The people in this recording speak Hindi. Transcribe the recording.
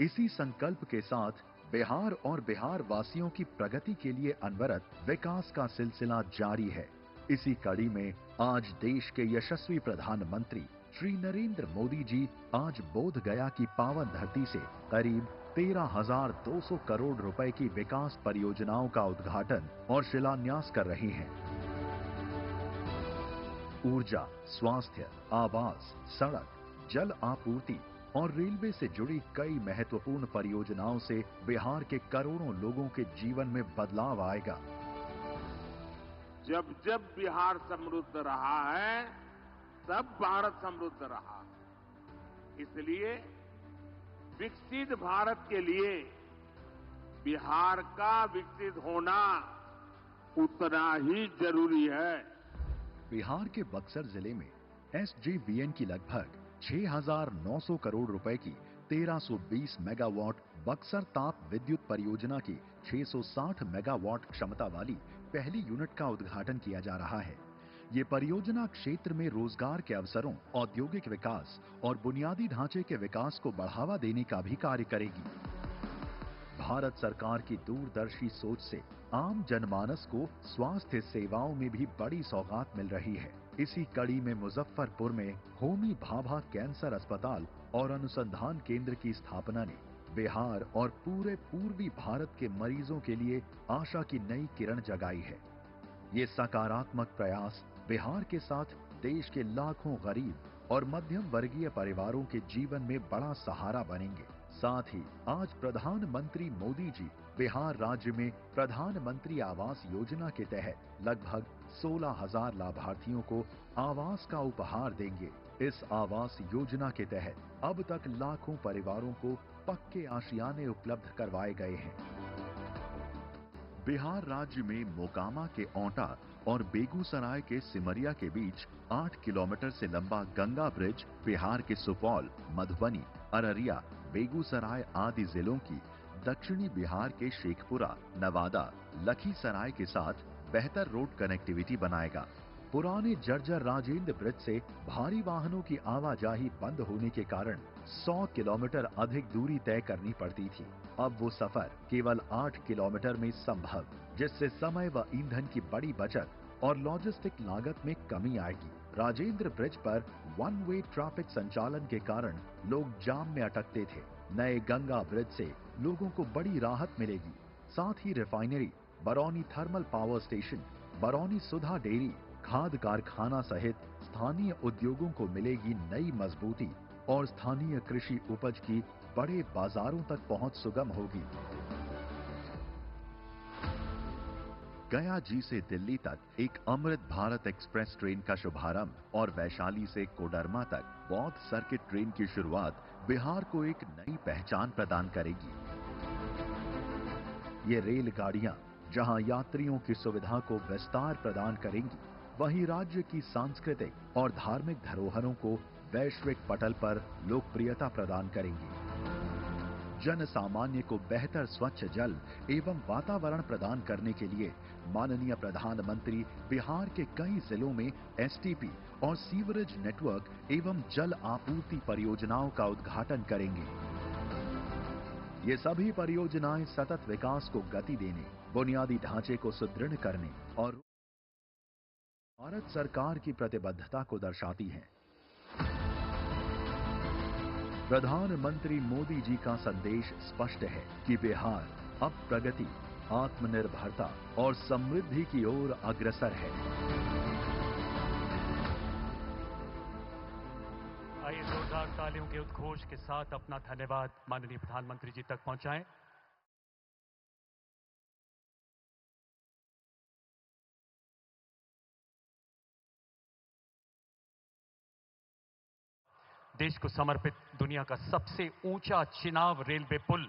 इसी संकल्प के साथ बिहार और बिहार वासियों की प्रगति के लिए अनवरत विकास का सिलसिला जारी है। इसी कड़ी में आज देश के यशस्वी प्रधानमंत्री श्री नरेंद्र मोदी जी आज बोध गया की पावन धरती से करीब 13,200 करोड़ रुपए की विकास परियोजनाओं का उद्घाटन और शिलान्यास कर रहे हैं। ऊर्जा, स्वास्थ्य, आवास, सड़क, जल आपूर्ति और रेलवे से जुड़ी कई महत्वपूर्ण परियोजनाओं से बिहार के करोड़ों लोगों के जीवन में बदलाव आएगा। जब जब बिहार समृद्ध रहा है, तब भारत समृद्ध रहा है। इसलिए विकसित भारत के लिए बिहार का विकसित होना उतना ही जरूरी है। बिहार के बक्सर जिले में एसजेवीएन की लगभग 6,900 करोड़ रुपए की 1320 मेगावाट बक्सर ताप विद्युत परियोजना की 660 मेगावाट क्षमता वाली पहली यूनिट का उद्घाटन किया जा रहा है। ये परियोजना क्षेत्र में रोजगार के अवसरों, औद्योगिक विकास और बुनियादी ढांचे के विकास को बढ़ावा देने का भी कार्य करेगी। भारत सरकार की दूरदर्शी सोच से आम जनमानस को स्वास्थ्य सेवाओं में भी बड़ी सौगात मिल रही है। इसी कड़ी में मुजफ्फरपुर में होमी भाभा कैंसर अस्पताल और अनुसंधान केंद्र की स्थापना ने बिहार और पूरे पूर्वी भारत के मरीजों के लिए आशा की नई किरण जगाई है। ये सकारात्मक प्रयास बिहार के साथ देश के लाखों गरीब और मध्यम वर्गीय परिवारों के जीवन में बड़ा सहारा बनेंगे। साथ ही आज प्रधानमंत्री मोदी जी बिहार राज्य में प्रधानमंत्री आवास योजना के तहत लगभग 16,000 लाभार्थियों को आवास का उपहार देंगे। इस आवास योजना के तहत अब तक लाखों परिवारों को पक्के आशियाने उपलब्ध करवाए गए हैं। बिहार राज्य में मोकामा के औंटा और बेगूसराय के सिमरिया के बीच 8 किलोमीटर से लंबा गंगा ब्रिज बिहार के सुपौल, मधुबनी, अररिया, बेगूसराय आदि जिलों की दक्षिणी बिहार के शेखपुरा, नवादा, लखीसराय के साथ बेहतर रोड कनेक्टिविटी बनाएगा। पुराने जर्जर राजेंद्र ब्रिज से भारी वाहनों की आवाजाही बंद होने के कारण 100 किलोमीटर अधिक दूरी तय करनी पड़ती थी। अब वो सफर केवल 8 किलोमीटर में संभव, जिससे समय व ईंधन की बड़ी बचत और लॉजिस्टिक लागत में कमी आएगी। राजेंद्र ब्रिज पर वन वे ट्रैफिक संचालन के कारण लोग जाम में अटकते थे। नए गंगा ब्रिज से लोगों को बड़ी राहत मिलेगी। साथ ही refinery, Barauni thermal power station, Barauni Sudha dairy, खाद कारखाना सहित स्थानीय उद्योगों को मिलेगी नई मजबूती और स्थानीय कृषि उपज की बड़े बाजारों तक पहुंच सुगम होगी। गया जी से दिल्ली तक एक अमृत भारत एक्सप्रेस ट्रेन का शुभारंभ और वैशाली से कोडरमा तक बौद्ध सर्किट ट्रेन की शुरुआत बिहार को एक नई पहचान प्रदान करेगी। ये रेलगाड़ियां जहां यात्रियों की सुविधा को विस्तार प्रदान करेंगी, वहीं राज्य की सांस्कृतिक और धार्मिक धरोहरों को वैश्विक पटल पर लोकप्रियता प्रदान करेंगी। जन सामान्य को बेहतर स्वच्छ जल एवं वातावरण प्रदान करने के लिए माननीय प्रधानमंत्री बिहार के कई जिलों में एसटीपी और सीवरेज नेटवर्क एवं जल आपूर्ति परियोजनाओं का उद्घाटन करेंगे। ये सभी परियोजनाएं सतत विकास को गति देने, बुनियादी ढांचे को सुदृढ़ करने और भारत सरकार की प्रतिबद्धता को दर्शाती हैं। प्रधानमंत्री मोदी जी का संदेश स्पष्ट है कि बिहार अब प्रगति, आत्मनिर्भरता और समृद्धि की ओर अग्रसर है। आइए जोरदार तालियों के उद्घोष के साथ अपना धन्यवाद माननीय प्रधानमंत्री जी तक पहुंचाएं। देश को समर्पित दुनिया का सबसे ऊंचा चिनाब रेलवे पुल